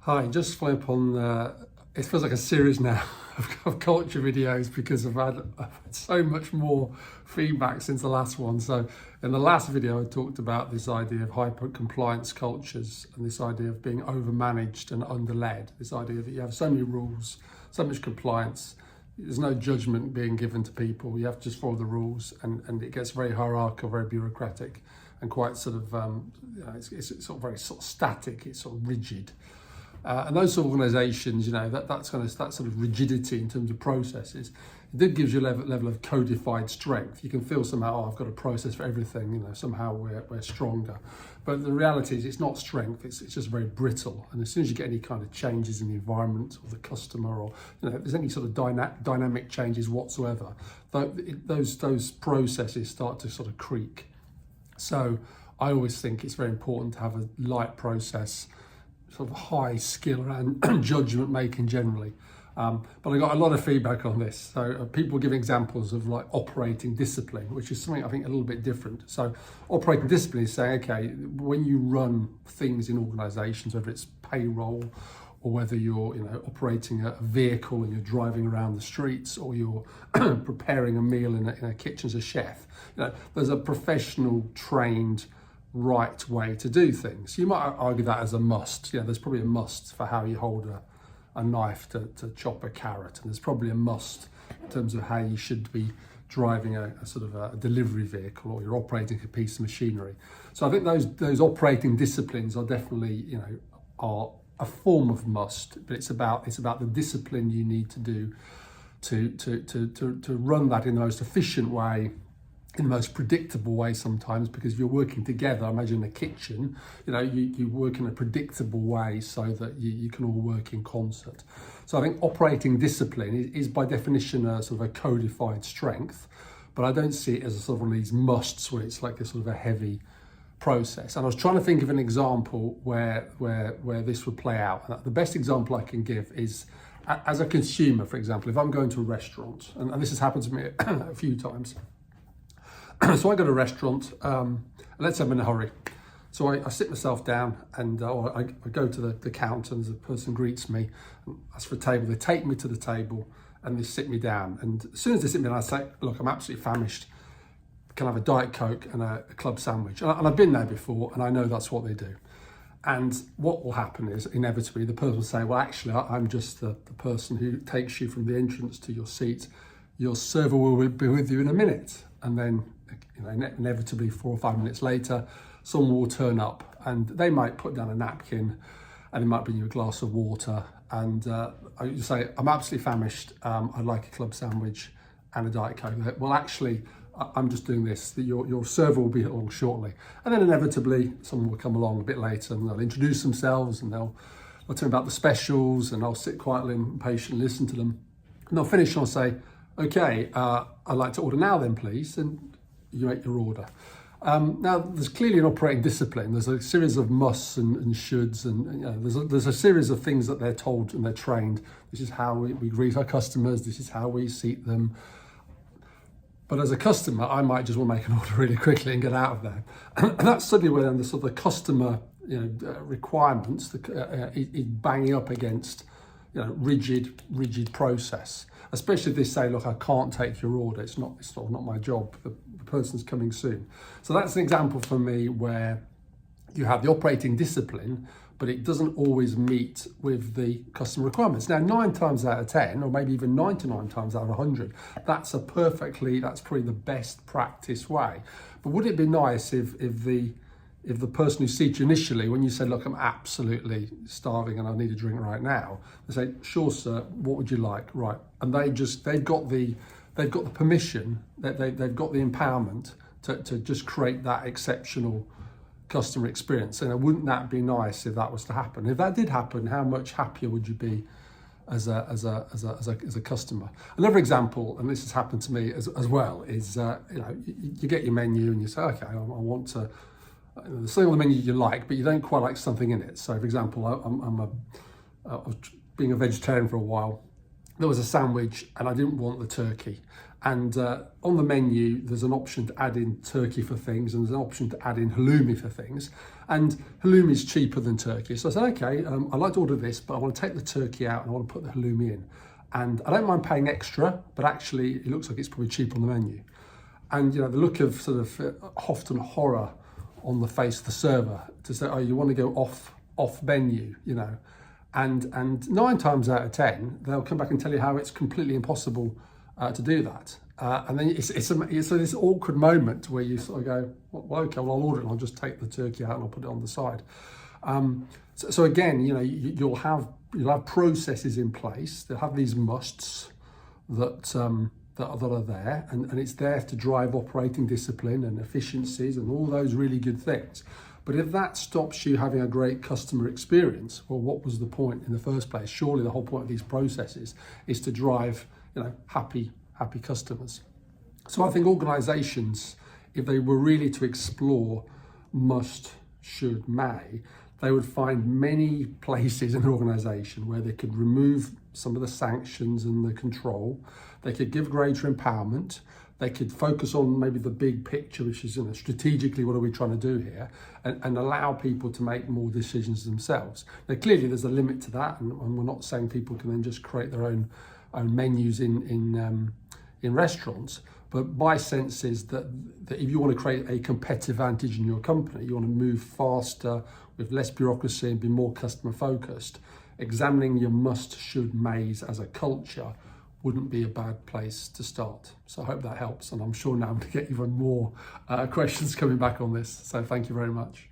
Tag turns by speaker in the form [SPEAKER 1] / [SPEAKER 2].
[SPEAKER 1] Hi, just flip on. It feels like a series now of culture videos because I've had so much more feedback since the last one. So, in the last video, I talked about this idea of hyper compliance cultures and this idea of being overmanaged and under-led. This idea that you have so many rules, so much compliance. There's no judgment being given to people. You have to just follow the rules, and it gets very hierarchical, very bureaucratic, and quite sort of it's sort of very sort of static. It's sort of rigid. And those sort of organisations, that sort of rigidity in terms of processes, it gives you a level of codified strength. You can feel somehow, I've got a process for everything. Somehow we're stronger. But the reality is, it's not strength. It's just very brittle. And as soon as you get any kind of changes in the environment or the customer, or if there's any sort of dynamic changes whatsoever, those processes start to sort of creak. So I always think it's very important to have a light process, sort of high skill around judgment making generally. But I got a lot of feedback on this. So people give examples of like operating discipline, which is something I think a little bit different. So operating discipline is saying, okay, when you run things in organizations, whether it's payroll or whether you're operating a vehicle and you're driving around the streets, or you're preparing a meal in a kitchen as a chef, there's a professional trained right way to do things. You might argue that as a must. There's probably a must for how you hold a knife to chop a carrot, and there's probably a must in terms of how you should be driving a sort of a delivery vehicle, or you're operating a piece of machinery. So I think those operating disciplines are definitely are a form of must, but it's about the discipline you need to do to run that in the most efficient way, in the most predictable way sometimes, because if you're working together, imagine a kitchen, you work in a predictable way so that you can all work in concert. So I think operating discipline is by definition a sort of a codified strength, but I don't see it as a sort of one of these musts where it's like a sort of a heavy process. And I was trying to think of an example where this would play out. And the best example I can give is as a consumer, for example, if I'm going to a restaurant, and this has happened to me a few times. So I go to a restaurant, let's say I'm in a hurry. So I sit myself down and I go to the counter, and the person greets me, asks for a table. They take me to the table and they sit me down. And as soon as they sit me down, I say, look, I'm absolutely famished. Can I have a Diet Coke and a club sandwich? And I've been there before, and I know that's what they do. And what will happen is, inevitably, the person will say, well, actually, I'm just the person who takes you from the entrance to your seat. Your server will be with you in a minute. And then, inevitably 4 or 5 minutes later, someone will turn up, and they might put down a napkin, and they might bring you a glass of water. And you say, I'm absolutely famished. I'd like a club sandwich and a Diet Coke. Well, actually, I'm just doing this. Your server will be along shortly. And then inevitably, someone will come along a bit later, and they'll introduce themselves, and they'll tell me about the specials, and I'll sit quietly and patiently listen to them. And they'll finish, and I'll say, okay, I'd like to order now then, please. And you make your order. Now, there's clearly an operating discipline. There's a series of musts and shoulds, and there's a series of things that they're told and they're trained. This is how we greet our customers. This is how we seat them. But as a customer, I might just want to make an order really quickly and get out of there. And that's suddenly where the sort of the customer requirements is banging up against rigid process. Especially if they say, look, I can't take your order. It's not my job. The person's coming soon. So that's an example for me where you have the operating discipline, but it doesn't always meet with the customer requirements. Now, 9 times out of 10, or maybe even 99 times out of 100, that's probably the best practice way. But would it be nice if the person who seats you initially, when you say, look, I'm absolutely starving and I need a drink right now, they say, sure, sir, what would you like? Right. And they've got the permission, they've got the empowerment to just create that exceptional customer experience. And wouldn't that be nice if that was to happen? If that did happen, how much happier would you be as a customer? Another example, and this has happened to me as well, is you get your menu and you say, okay, I want to. There's something on the menu you like, but you don't quite like something in it. So, for example, I was being a vegetarian for a while. there was a sandwich and I didn't want the turkey. And on the menu, there's an option to add in turkey for things, and there's an option to add in halloumi for things. And halloumi is cheaper than turkey. So I said, okay, I'd like to order this, but I want to take the turkey out and I want to put the halloumi in. And I don't mind paying extra, but actually it looks like it's probably cheaper on the menu. And the look of sort of often horror on the face of the server to say, oh, you want to go off menu, and 9 times out of 10 they'll come back and tell you how it's completely impossible to do that. And then it's this awkward moment where you sort of go, well, okay, well, I'll order it and I'll just take the turkey out and I'll put it on the side. So again, you'll have processes in place. They'll have these musts that are there, and it's there to drive operating discipline and efficiencies and all those really good things. But if that stops you having a great customer experience, well, what was the point in the first place? Surely the whole point of these processes is to drive, happy customers. So I think organisations, if they were really to explore must, should, may, they would find many places in an organisation where they could remove some of the sanctions and the control. They could give greater empowerment. They could focus on maybe the big picture, which is strategically what are we trying to do here, and allow people to make more decisions themselves. Now, clearly there's a limit to that, and we're not saying people can then just create their own menus in restaurants. But my sense is that if you want to create a competitive advantage in your company, you want to move faster with less bureaucracy and be more customer focused, examining your must, should, mays as a culture wouldn't be a bad place to start. So I hope that helps, and I'm sure now I'm going to get even more questions coming back on this. So thank you very much.